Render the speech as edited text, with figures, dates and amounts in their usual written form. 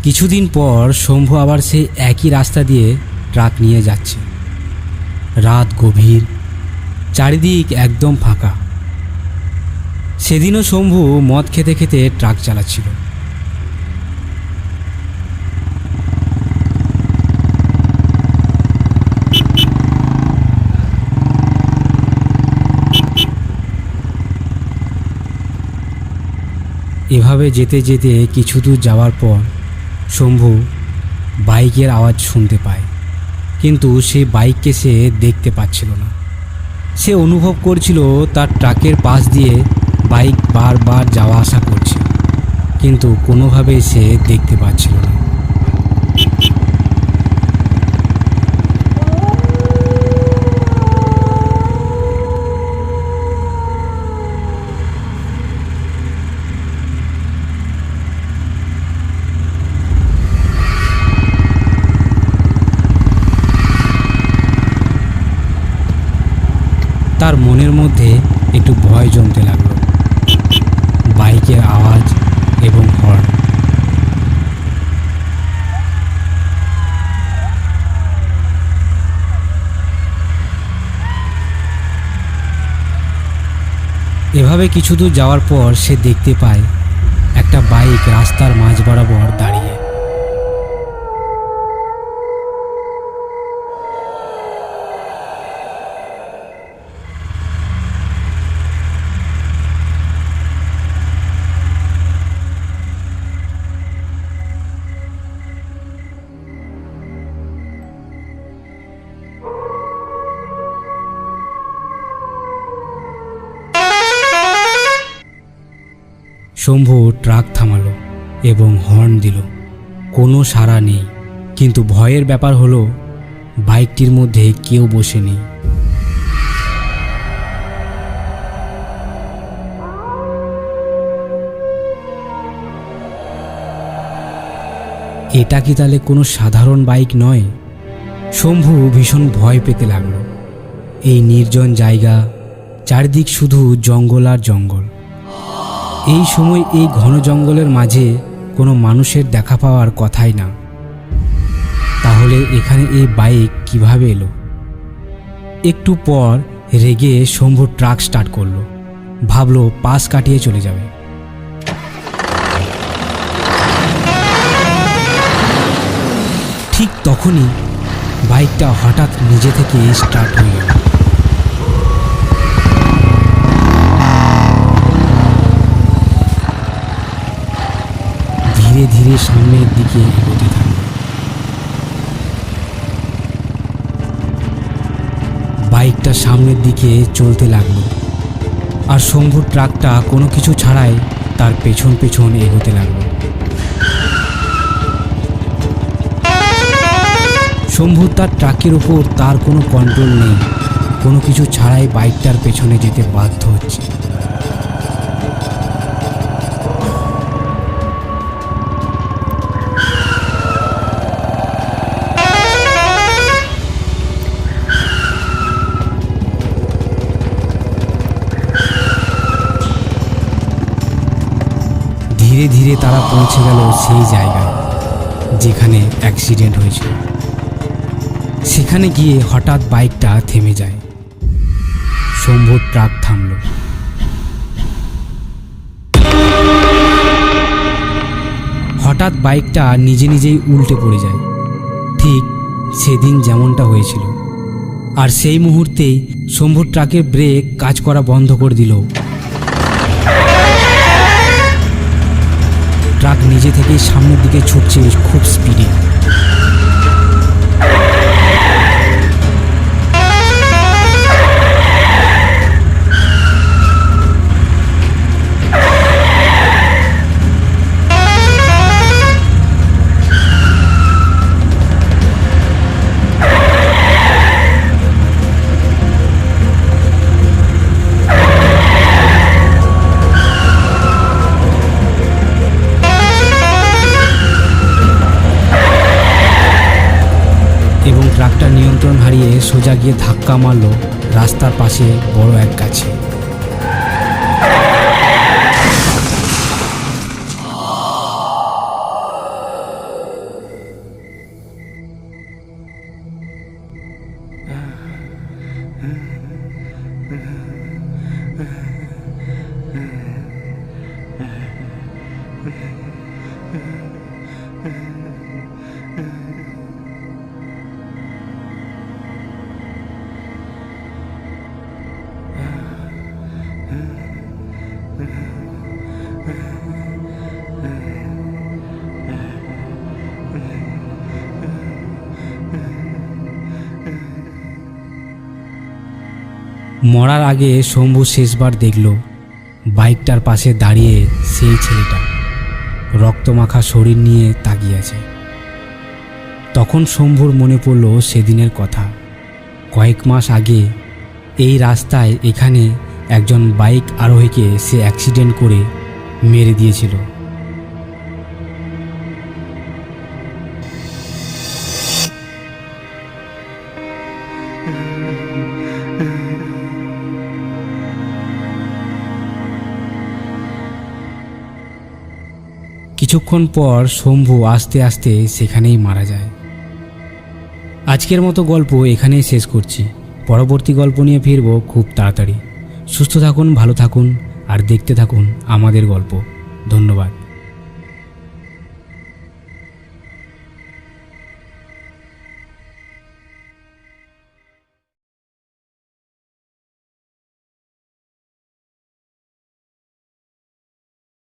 কিছুদিন পর শম্ভু আবার সেই একই রাস্তা দিয়ে ট্রাক নিয়ে যাচ্ছে। রাত গভীর, চারিদিক একদম ফাঁকা। সেদিনও শম্ভু মদ খেতে খেতে ট্রাক চালাচ্ছিল। এভাবে যেতে যেতে কিছু দূর যাওয়ার পর শম্ভু বাইকের আওয়াজ শুনতে পায়, কিন্তু সে বাইককে সে দেখতে পাচ্ছিল না। সে অনুভব করছিল তার ট্রাকের পাশ দিয়ে বাইক বারবার যাওয়া আসা করছে, কিন্তু কোনোভাবেই সে দেখতে পাচ্ছিল না। তার মনের মধ্যে একটু ভয় জমতে লাগলো। বাইকের আওয়াজ এবং হর্ন। এভাবে কিছু দূর যাওয়ার পর সে দেখতে পায় একটা বাইক রাস্তার মাঝ বরাবর দাঁড়িয়ে। শম্ভু ট্রাক থামালো এবং হর্ন দিল। কোনো সাড়া নেই, কিন্তু ভয়ের ব্যাপার হলো বাইকটির মধ্যে কেউ বসে নেই। এটা কি তাহলে কোনো সাধারণ বাইক নয়? শম্ভু ভীষণ ভয় পেতে লাগলো। এই নির্জন জায়গা, চারদিক শুধু জঙ্গল আর জঙ্গল। এই সময় এই ঘন জঙ্গলের মাঝে কোনো মানুষের দেখা পাওয়ার কথাই না। তাহলে এখানে এই বাইক কিভাবে এলো? একটু পর রেগে শম্ভু ট্রাক স্টার্ট করলো। ভাবলো পাশ কাটিয়ে চলে যাবে। ঠিক তখনই বাইকটা হঠাৎ নিজে থেকে স্টার্ট হয়ে গেল। ধীরে ধীরে সামনের দিকে এগোতে থাকলো। বাইকটা সামনের দিকে চলতে লাগলো, আর শম্ভুর ট্রাকটা কোনো কিছু ছাড়াই তার পেছন পেছন এগোতে লাগলো। শম্ভুর তার ট্রাকের উপর তার কোনো কন্ট্রোল নেই। কোনো কিছু ছাড়াই বাইকটার পেছনে যেতে বাধ্য হচ্ছে। ধীরে ধীরে তারা পৌঁছে গেল সেই জায়গায় যেখানে অ্যাক্সিডেন্ট হয়েছিল। সেখানে গিয়ে হঠাৎ বাইকটা থেমে যায়। শম্ভুর ট্রাক থামল। হঠাৎ বাইকটা নিজে নিজেই উল্টে পড়ে যায়, ঠিক সেদিন যেমনটা হয়েছিল। আর সেই মুহূর্তেই শম্ভুর ট্রাকের ব্রেক কাজ করা বন্ধ করে দিল। ট্রাক নিজে থেকেই সামনের দিকে ছুটছে খুব স্পিডে। এবং ট্রাকটা নিয়ন্ত্রণ হারিয়ে সোজা গিয়ে ধাক্কা মারল রাস্তার পাশে বড় এক গাছে। মরার আগে শম্ভু শেষবার দেখল বাইকটার পাশে দাঁড়িয়ে সেই ছেলেটা রক্তমাখা শরীর নিয়ে তাকিয়ে আছে। তখন শম্ভুর মনে পড়ল সেদিনের কথা। কয়েক মাস আগে এই রাস্তায় এখানে একজন বাইক আরোহীকে সে অ্যাক্সিডেন্ট করে মেরে দিয়েছিল। কিছুক্ষণ পর শম্ভু আস্তে আস্তে সেখানেই মারা যায়। আজকের মতো গল্প এখানেই শেষ করছি। পরবর্তী গল্প নিয়ে ফিরব খুব তাড়াতাড়ি। সুস্থ থাকুন, ভালো থাকুন আর দেখতে থাকুন আমাদের গল্প। ধন্যবাদ।